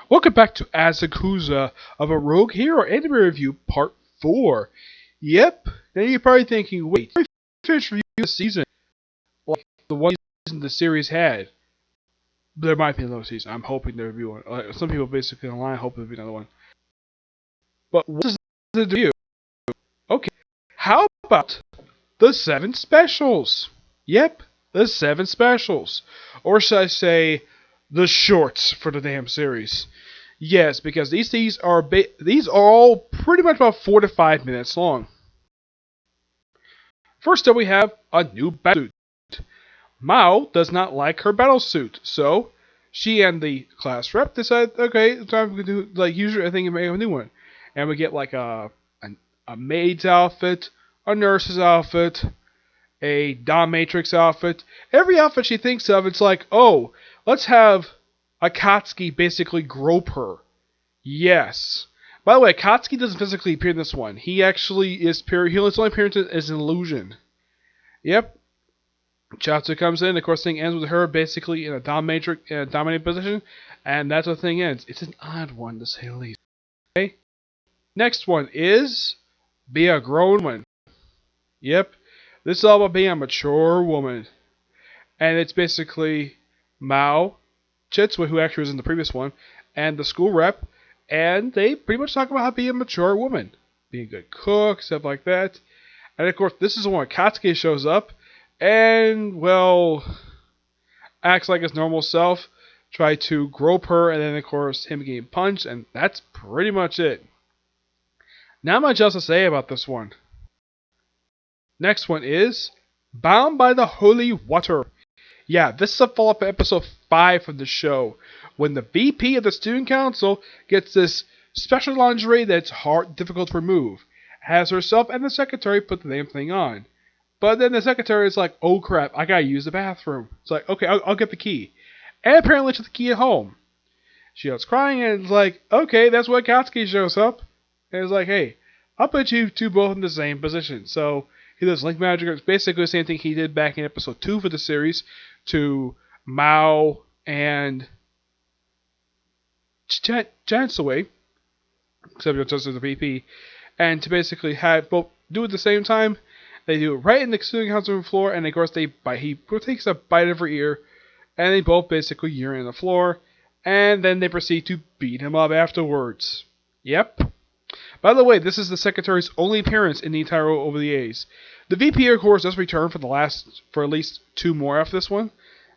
Welcome back to Asakusa of a Rogue Hero Anime Review Part 4. Yep, now you're probably thinking, wait, I finished reviewing this season, like the one season the series had. There might be another season. I'm hoping there will be one. Some people basically online hope there will be another one. But what does it do? Okay, how about the 7 specials? Yep, the 7 specials. Or should I say, the shorts for the damn series. Yes, because these are all pretty much about 4 to 5 minutes long. First up, we have a new battle suit. Mao does not like her battle suit, so she and the class rep decide, okay, it's time to do like usually I think we make a new one, and we get like a maid's outfit, a nurse's outfit, a dominatrix outfit. Every outfit she thinks of, it's like, oh, let's have Akatsuki basically grope her. Yes. By the way, Akatsuki doesn't physically appear in this one. He actually is his only appearance is an illusion. Yep. Chatsu comes in. Of course, thing ends with her basically in a dominating position, and that's how the thing ends. It's an odd one to say the least. Okay. Next one is be a grown woman. Yep. This is all about being a mature woman, and it's basically Mao, Chitsui, who actually was in the previous one, and the school rep. And they pretty much talk about how to be a mature woman. Being a good cook, stuff like that. And of course, this is when Katsuki shows up. And, well, acts like his normal self. Try to grope her. And then, of course, him getting punched. And that's pretty much it. Not much else to say about this one. Next one is Bound by the Holy Water. Yeah, this is a follow-up episode 5 from the show, when the VP of the Student Council gets this special lingerie that's difficult to remove, has herself and the secretary put the damn thing on. But then the secretary is like, oh crap, I gotta use the bathroom. It's like, okay, I'll get the key. And apparently she has the key at home. She starts crying and it's like, okay, that's when Katsuki shows up. And it's like, hey, I'll put you two both in the same position. So he does link magic. It's basically the same thing he did back in episode 2 for the series to Mao and Chansaway, except just as a VP, and to basically have both do it at the same time. They do it right in the student council room floor, and of course he takes a bite of her ear, and they both basically urinate on the floor, and then they proceed to beat him up afterwards. Yep. By the way, this is the secretary's only appearance in the entire OVAs. The VP, of course, does return for at least 2 more after this one.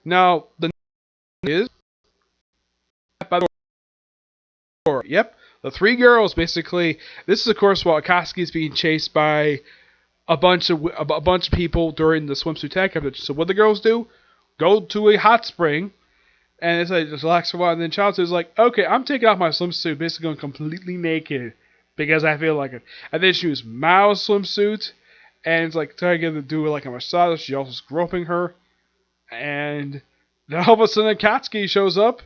Now, the is by the door. Yep, the 3 girls basically. This is, of course, while Akatsuki is being chased by a bunch of people during the swimsuit tag competition. So what the girls do? Go to a hot spring, and it's like just relax for a while. And then Chaozu is like, okay, I'm taking off my swimsuit, basically going completely naked because I feel like it. And then she uses Mao's swimsuit. And it's like trying to get her to do like a massage. She also is groping her. And then all of a sudden Katsuki shows up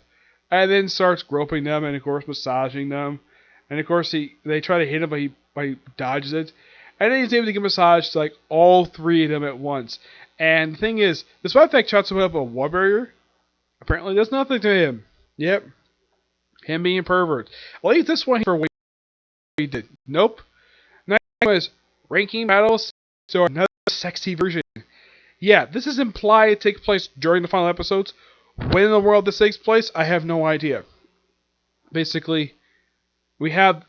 and then starts groping them and of course massaging them. And of course they try to hit him but he dodges it. And then he's able to give a massage to like all 3 of them at once. And the thing is, despite the fact Chatsu put up a wall barrier, apparently does nothing to him. Yep. Him being a pervert. At least this one for what he did. Nope. Next was ranking battles. So another sexy version. Yeah, this is implied to take place during the final episodes. When in the world this takes place, I have no idea. Basically, you have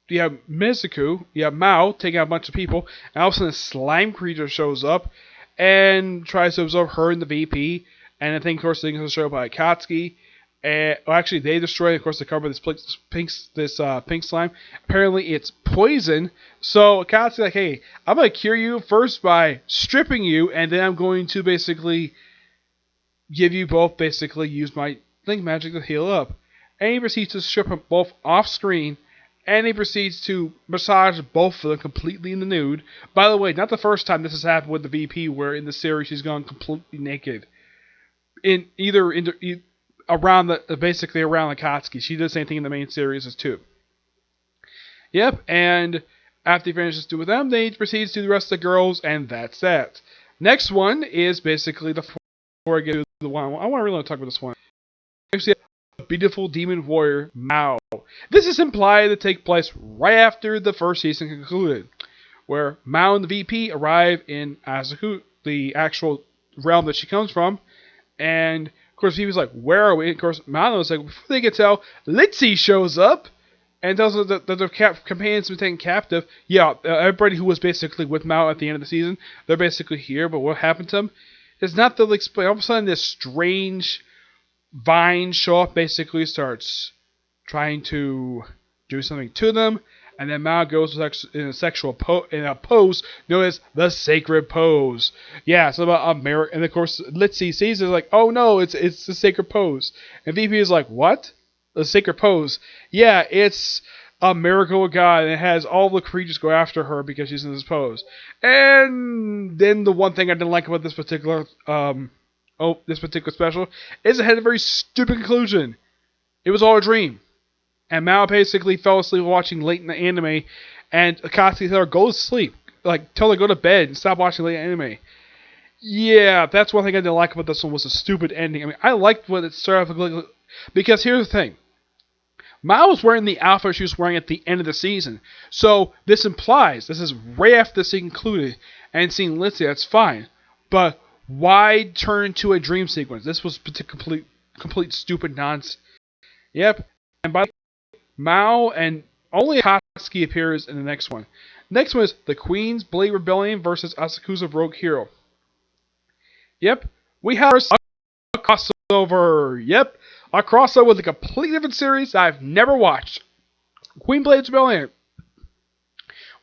Mizuku, you have Mao taking out a bunch of people, and all of a sudden a slime creature shows up and tries to absorb her and the VP. And I think, of course, things are shown by Akatsuki. Actually, they destroy, of course, the cover of this pink slime. Apparently, it's poison. So Akatsuki's like, hey, I'm going to cure you first by stripping you, and then I'm going to basically give you both, basically use my link magic to heal up. And he proceeds to strip them both off screen, and he proceeds to massage both of them completely in the nude. By the way, not the first time this has happened with the VP, where in the series she's gone completely naked. Basically around Akatsuki. She did the same thing in the main series as too. Yep, and after he finishes with them, they proceeds to the rest of the girls, and that's that. Next one is basically before I get to the one I want to really talk about this one. Actually, beautiful demon warrior, Mao. This is implied to take place right after the first season concluded, where Mao and the VP arrive in Asaku, the actual realm that she comes from, and of course VP's like, where are we? And of course Mao is like, before they can tell, Litzy shows up and tells her that their companions have been taken captive. Yeah, everybody who was basically with Mao at the end of the season, they're basically here, but what happened to them? It's not that all of a sudden this strange vine show up, basically starts trying to do something to them, and then Mao goes in a pose known as the sacred pose. Yeah, it's about a mirror, and of course Litzy sees it like, oh no, it's the sacred pose, and VP is like, what? The sacred pose? Yeah, it's a miracle of God, and it has all the creatures go after her because she's in this pose. And then the one thing I didn't like about this particular special is it had a very stupid conclusion. It was all a dream. And Mao basically fell asleep watching late in the anime, and Akatsuki told her, go to sleep. Like, tell her to go to bed and stop watching late anime. Yeah, that's one thing I didn't like about this one was a stupid ending. I mean, I liked what it started off with, because here's the thing. Mao was wearing the outfit she was wearing at the end of the season. So, this implies, this is right after the season concluded, and seeing Litzy, that's fine. But, why turn into a dream sequence? This was complete stupid nonsense. Yep, and by Mao and only Akatsuki appears in the next one. Next one is the Queen's Blade Rebellion versus Asakusa Rogue Hero. Yep, we have a crossover. Yep, a crossover with a completely different series I've never watched. Queen Blade's Rebellion.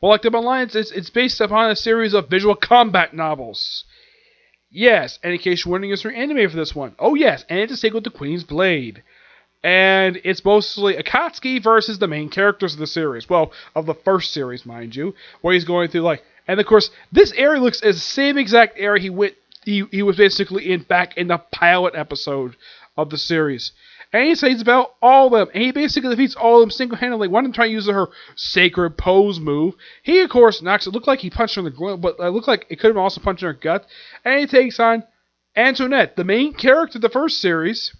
Well, like the Alliance, it's based upon a series of visual combat novels. Yes, and in case you're wondering, is there anime for this one? Oh yes, and it's a sequel to Queen's Blade. And it's mostly Akatsuki versus the main characters of the series. Well, of the first series, mind you. Where he's going through, like... And, of course, this area looks as the same exact area he was basically back in the pilot episode of the series. And he says about all of them. And he basically defeats all of them single-handedly. One of them trying to use her sacred pose move. He, of course, knocks it. Looked like he punched her in the groin, but it looked like it could have also punched her in her gut. And he takes on Antoinette, the main character of the first series.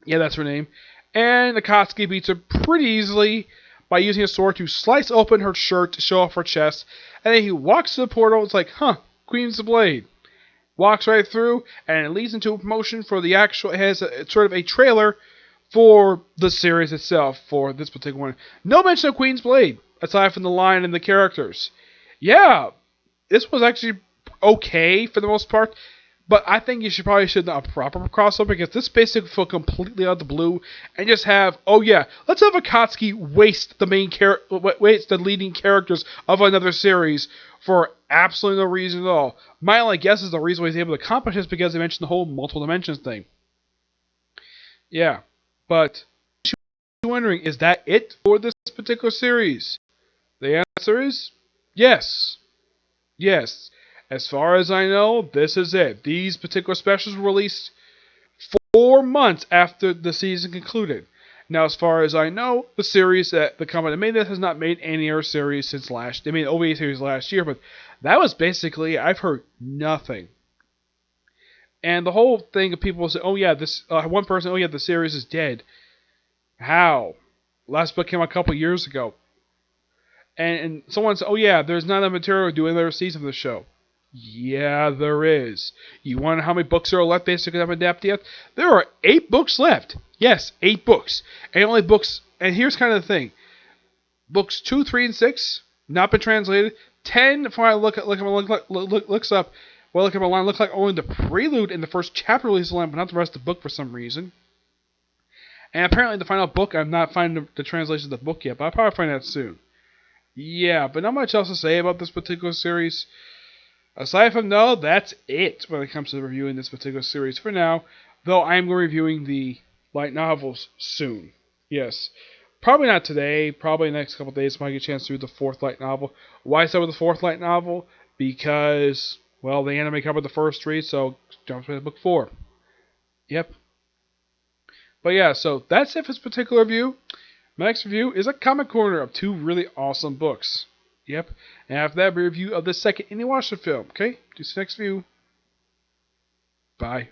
Yeah, that's her name. And Akatsuki beats her pretty easily by using a sword to slice open her shirt to show off her chest. And then he walks to the portal. It's like, huh, Queen's Blade. Walks right through, and it leads into a promotion for the actual... It has sort of a trailer for the series itself, for this particular one. No mention of Queen's Blade, aside from the line and the characters. Yeah, this was actually okay for the most part. But I think you probably should have a proper crossover, because this basically felt completely out of the blue, and just have, oh yeah, let's have Akatsuki waste the leading characters of another series for absolutely no reason at all. My only guess is the reason why he's able to accomplish this because they mentioned the whole multiple dimensions thing. Yeah, but you're wondering, is that it for this particular series? The answer is yes. Yes. As far as I know, this is it. These particular specials were released 4 months after the season concluded. Now, as far as I know, the series that the company that made this has not made any other series since last. They made an OVA series last year, but that was basically, I've heard nothing. And the whole thing of people say, oh yeah, one person, oh yeah, the series is dead. How? Last book came out a couple years ago. And someone said, oh yeah, there's not enough material to do another season of the show. Yeah, there is. You want to know how many books are left basically haven't adapted yet? There are 8 books left. Yes, 8 books. And here's kind of the thing. Books 2, 3, and 6, not been translated. 10, before I look at my line, look like only the prelude in the first chapter released the line, but not the rest of the book for some reason. And apparently the final book, I'm not finding the translation of the book yet, but I'll probably find that soon. Yeah, but not much else to say about this particular series. Aside from no, that's it when it comes to reviewing this particular series for now. Though I am going to be reviewing the light novels soon. Yes. Probably not today. Probably the next couple of days I might get a chance to read the 4th light novel. Why I start with the 4th light novel? Because, well, the anime covered the first 3, so jump to book 4. Yep. But yeah, so that's it for this particular review. My next review is a comic corner of 2 really awesome books. Yep. And after that, a review of the second Inuyasha film. Okay? See you next review. Bye.